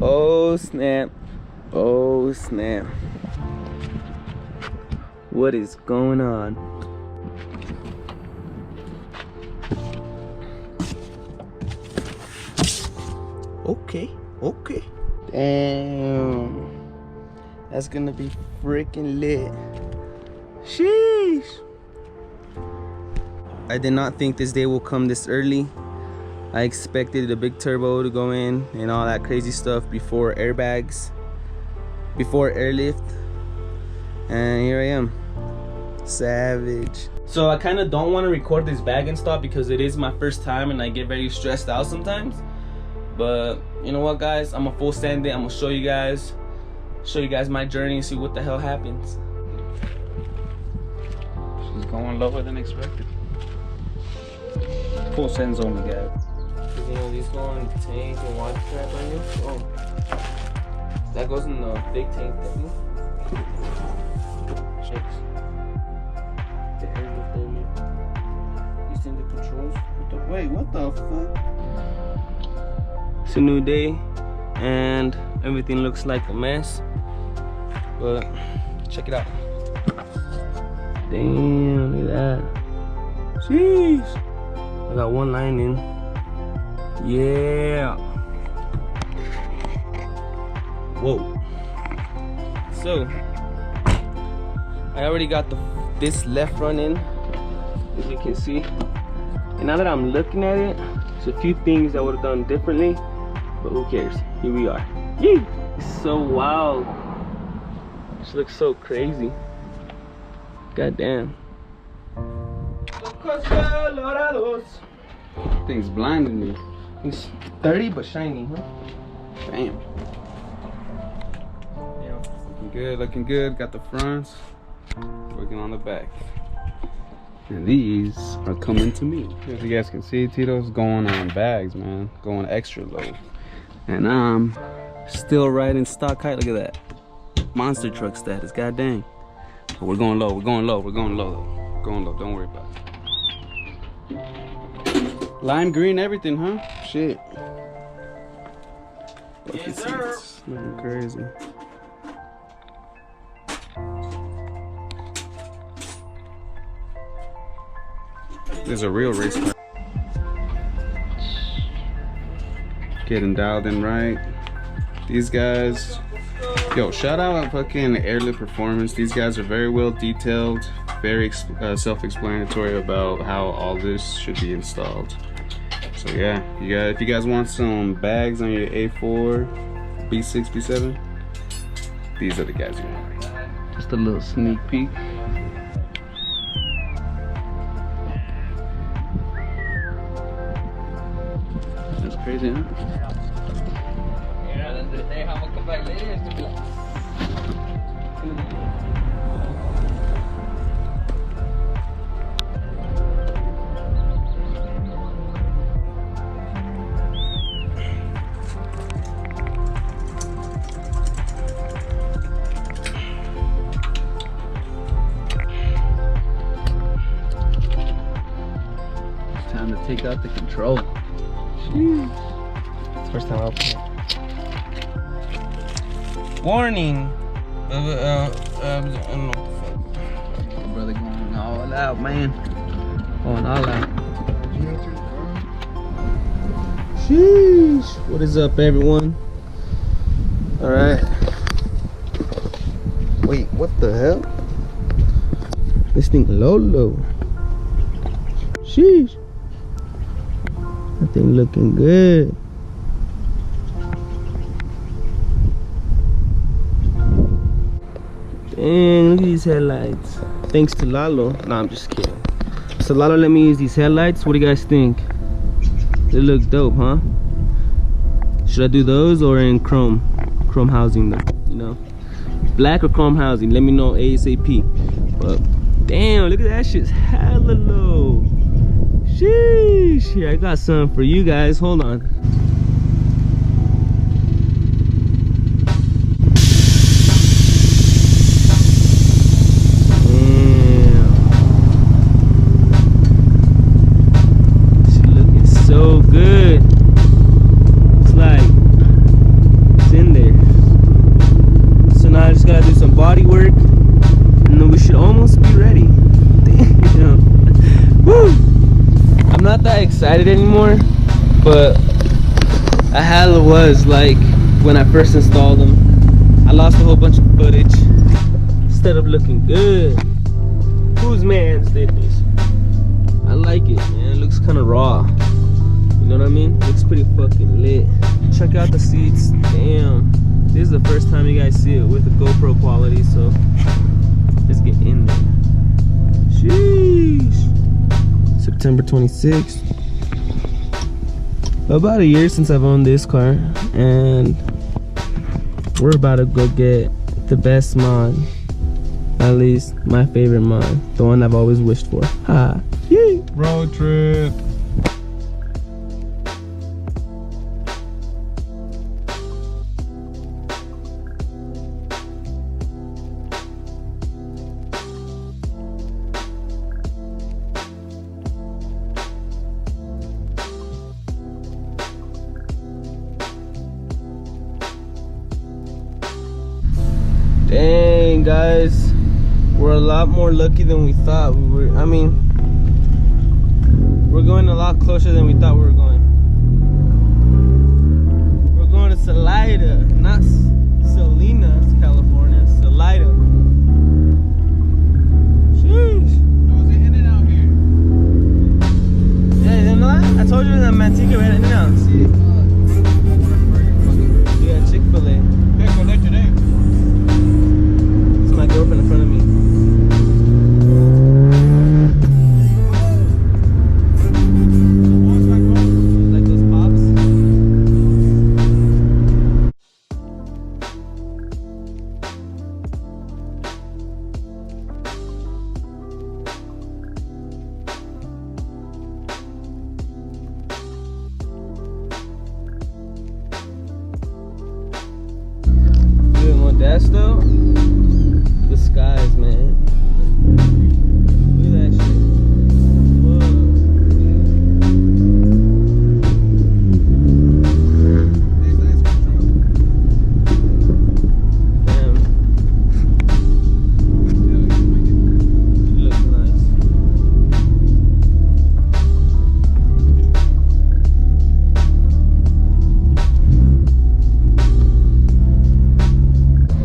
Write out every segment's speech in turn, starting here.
Oh snap. Oh snap. What is going on? Okay, okay. Damn. That's gonna be freaking lit. Sheesh. I did not think this day will come this early. I expected a big turbo to go in and all that crazy stuff before airbags, before airlift, and here I am, savage. So I kind of don't want to record this bag and stuff because it is my first time and I get very stressed out sometimes. But you know what, guys, I'm gonna full send it. I'm gonna show you guys my journey and see what the hell happens. She's going lower than expected. Full sends only, guys. You know, these go on tank and water trap on you. Oh, that goes in the big tank, doesn't it? Checks. The airlift area. These in the controls. Wait, what the fuck? It's a new day, and everything looks like a mess. But check it out. Damn, look at that. Jeez. I got one line in. Yeah. Whoa. So I already got this left front in, as you can see. And now that I'm looking at it, there's a few things I would have done differently, but who cares? Here we are. Yee! It's so wild. This looks so crazy. God damn. Thing's blinding me. It's dirty but shiny, huh? Damn. Yeah. Looking good, looking good. Got the fronts. Working on the back. And these are coming to me. As you guys can see, Tito's going on bags, man. Going extra low. And I'm still riding stock height. Look at that. Monster truck status, god dang. But we're going low, we're going low, we're going low. Going low, don't worry about it. Lime green everything, huh? Shit. Yes, sir. Looking crazy. There's a real race car. Getting dialed in right. These guys, yo, shout out fucking Airlift Performance. These guys are very well detailed, very self-explanatory about how all this should be installed. So yeah, if you guys want some bags on your A4, B6, B7, these are the guys you want. Just a little sneak peek. That's crazy, huh? Time to take out the control. Jeez. It's the first time I'll play. Warning. I don't know what the fuck. My brother going all out, man. Going all out. Sheesh. What is up, everyone? All right. Wait, what the hell? This thing low. Sheesh. That thing looking good. Dang, look at these headlights. Thanks to Lalo. Nah, I'm just kidding. So Lalo let me use these headlights. What do you guys think? They look dope, huh? Should I do those or in chrome housing though, you know? Black or chrome housing, let me know ASAP. But damn, look at that shit's hella low. Sheesh. Here, I got some for you guys. Hold on. Damn. This is looking so good. It's like excited anymore, but I hella was like when I first installed them. I lost a whole bunch of footage instead of looking good. Whose man's did this? I like it, man. It looks kind of raw. You know what I mean? Looks pretty fucking lit. Check out the seats. Damn. This is the first time you guys see it with the GoPro quality, so let's get in there. Sheesh. September 26th. About a year since I've owned this car, and we're about to go get the best mod. At least my favorite mod. The one I've always wished for. Ha. Yay. Road trip. Dang, guys, we're a lot more lucky than we thought we were. I mean, we're going a lot closer than we thought we were going. We're going to Salida, not Salinas, California. Salida. Sheesh. Was it in and out here? Yeah, you didn't know that? I told you that Manteca we had in and out. See? Yeah, Chick-fil-A. Chick-fil-A today. My girlfriend in front of me. Like those pops? Dude, Modesto. The skies, man. Look at that shit. Whoa. Damn. She looks nice.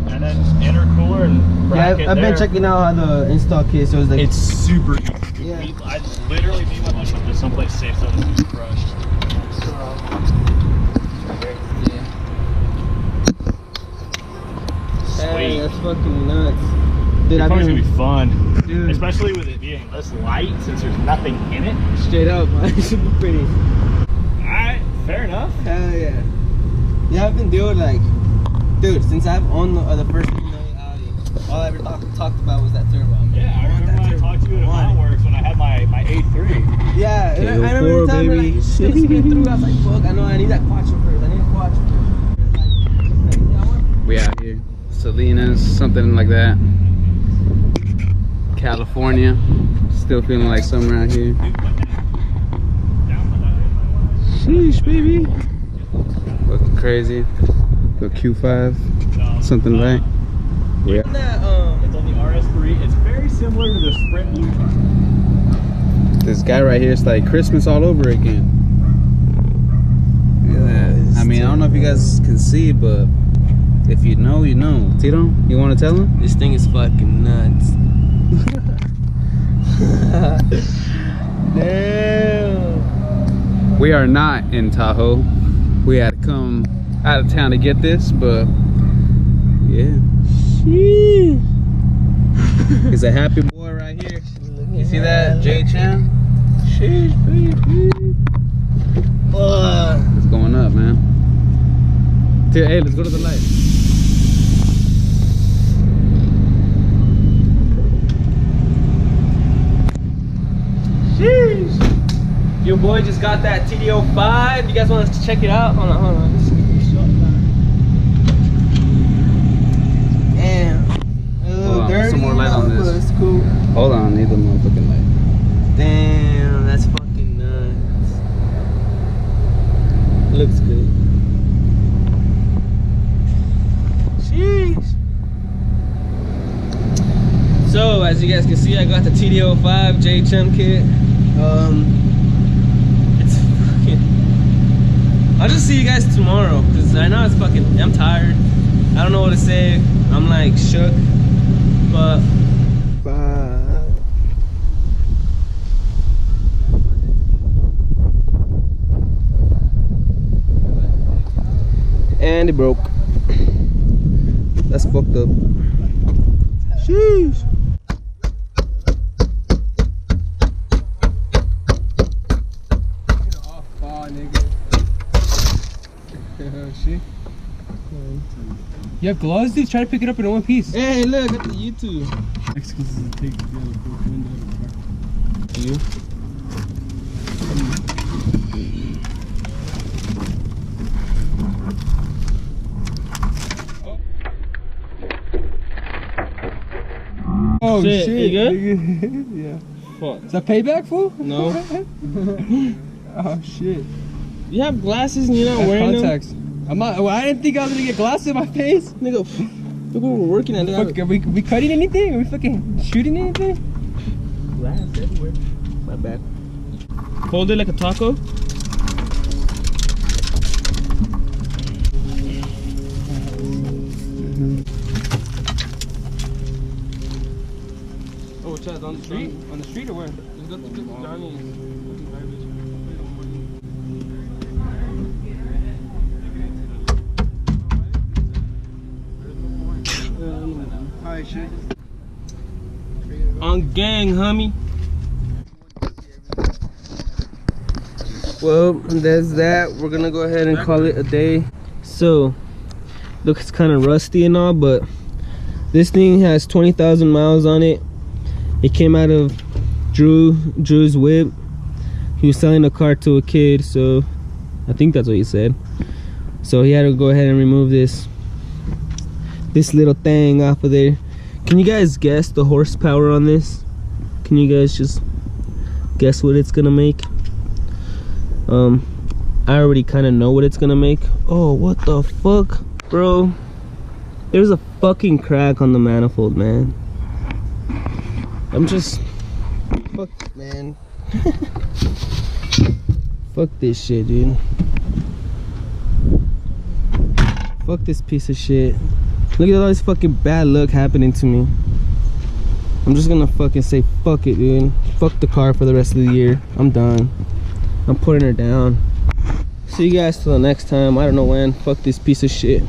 And then intercooler and bracket. Yeah, I've been checking out how the install kit, so it's like It's super easy. Yeah. I literally beat my lunch up to someplace safe so this is crushed. hey, Sweet. that's fucking nuts. Dude, It's I've always gonna been be fun. Dude. Especially with it being this light since there's nothing in it. straight up, man. Super pretty. Alright, fair enough. Hell yeah. Yeah, I've been doing like, dude, since I've owned the first Audi, all I ever talked about was that turbo. I mean, Yeah, I remember when I talked to you at Fireworks when I had my A3. Yeah, and I KO4, remember every time baby. like, spin through, I was like, fuck, I know I need that quattro first. I need a quattro first. Like, yeah, I want We out here. Salinas, something like that. California. Still feeling like summer out here. Sheesh, baby. Looking crazy. The Q5. Something like. Yeah. that, It's on the RS3. It's very similar to the Sprint Blue car. This guy right here is like Christmas all over again. Look at that. I mean, I don't know if you guys can see, but if you know, you know. Tito, you want to tell him? this thing is fucking nuts. Damn. We are not in Tahoe. We had to come out of town to get this, but yeah. Sheesh. He's a happy boy right here. You see that, J Chan? Sheesh, baby. It's going up, man. Hey, let's go to the light. Sheesh. Your boy just got that TD05. You guys want us to check it out? Hold on. This is gonna be short time. Damn. A little Hold on, dirty, some more light on but this. it's cool. Hold on, I need the motherfucking light. Damn, that's fucking nuts. Looks good. Sheesh. So, as you guys can see, I got the TD05 JHM kit. I'll just see you guys tomorrow, because right now it's fucking, I'm tired. I don't know what to say. I'm like shook, but bye. And it broke. That's fucked up. Sheesh. You have gloves, dude? Try to pick it up in one piece. Hey, look at the YouTube. You? Oh Shit, you good? Yeah. Fuck. Is that payback, fool? No. Oh shit. You have glasses and you're not I have wearing contacts. I'm not. Well, I didn't think I was gonna get glasses in my face. them? Nigga, look what we're working at. Fuck, are we cutting anything? Are we fucking shooting anything? Glass everywhere. My bad. Hold it like a taco. Oh, what's that? On the street? On the street or where? Let's go to Johnny's. On gang, homie. Well, there's that. We're gonna go ahead and call it a day. So, look, it's kind of rusty and all, but this thing has 20,000 miles on it. It came out of Drew's whip. He was selling a car to a kid, so I think that's what he said. So he had to go ahead and remove this little thing off of there. Can you guys guess the horsepower on this? Can you guys just guess what it's gonna make? I already kind of know what it's gonna make. Oh, what the fuck, bro? There's a fucking crack on the manifold, man. I'm just fuck, man. Fuck this shit, dude. Fuck this piece of shit. Look at all this fucking bad luck happening to me. I'm just gonna fucking say fuck it, dude. Fuck the car for the rest of the year. I'm done. I'm putting her down. See you guys till the next time. I don't know when. Fuck this piece of shit.